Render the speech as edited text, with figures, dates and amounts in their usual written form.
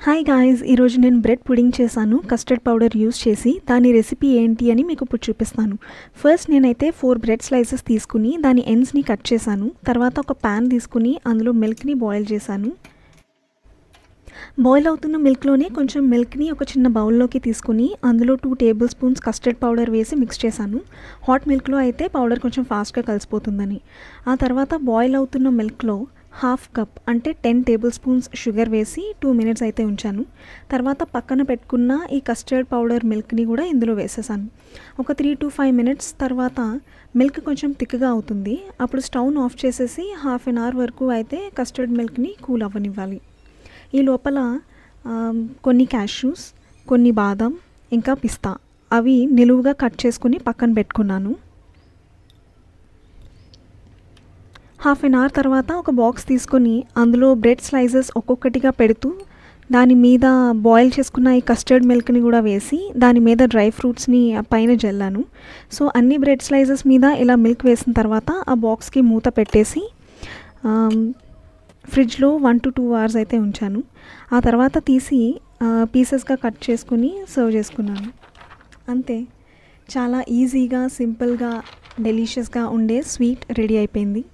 Hi guys, ఈరోజు నేను bread pudding చేశాను కస్టర్డ్ పౌడర్ యూస్ చేసి. దాని రెసిపీ ఏంటి అని మీకు ఇప్పుడు చూపిస్తాను. ఫస్ట్ నేనైతే 4 బ్రెడ్ స్లైసెస్ తీసుకుని దాని ఎండ్స్ని కట్ చేశాను. తర్వాత ఒక ప్యాన్ తీసుకుని అందులో మిల్క్ని బాయిల్ చేశాను. బాయిల్ అవుతున్న మిల్క్లోనే కొంచెం మిల్క్ని ఒక చిన్న బౌల్లోకి తీసుకుని అందులో 2 టేబుల్ స్పూన్స్ కస్టర్డ్ పౌడర్ వేసి మిక్స్ చేశాను. హాట్ మిల్క్లో అయితే పౌడర్ కొంచెం ఫాస్ట్గా కలిసిపోతుందని. ఆ తర్వాత బాయిల్ అవుతున్న మిల్క్లో హాఫ్ కప్ అంటే 10 టేబుల్ స్పూన్స్ షుగర్ వేసి 2 మినిట్స్ అయితే ఉంచాను. తర్వాత పక్కన పెట్టుకున్న ఈ కస్టర్డ్ పౌడర్ మిల్క్ని కూడా ఇందులో వేసేసాను. ఒక 3 to 5 మినిట్స్ తర్వాత మిల్క్ కొంచెం థిక్గా అవుతుంది. అప్పుడు స్టవ్ను ఆఫ్ చేసేసి హాఫ్ అన్ అవర్ వరకు అయితే కస్టర్డ్ మిల్క్ని కూల్ అవ్వనివ్వాలి. ఈ లోపల కొన్ని క్యాష్యూస్, కొన్ని బాదం, ఇంకా పిస్తా అవి నిలువుగా కట్ చేసుకుని పక్కన పెట్టుకున్నాను. హాఫ్ అన్ అవర్ తర్వాత ఒక బాక్స్ తీసుకొని అందులో బ్రెడ్ స్లైసెస్ ఒక్కొక్కటిగా పెడుతూ దాని మీద బాయిల్ చేసుకున్న ఈ కస్టర్డ్ మిల్క్ని కూడా వేసి దాని మీద డ్రై ఫ్రూట్స్ని పైన జల్లాను. సో అన్ని బ్రెడ్ స్లైసెస్ మీద ఇలా మిల్క్ వేసిన తర్వాత ఆ బాక్స్కి మూత పెట్టేసి ఫ్రిడ్జ్లో 1 to 2 అవర్స్ అయితే ఉంచాను. ఆ తర్వాత తీసి పీసెస్గా కట్ చేసుకుని సర్వ్ చేసుకున్నాను. అంతే, చాలా ఈజీగా, సింపుల్గా, డెలీషియస్గా ఉండే స్వీట్ రెడీ అయిపోయింది.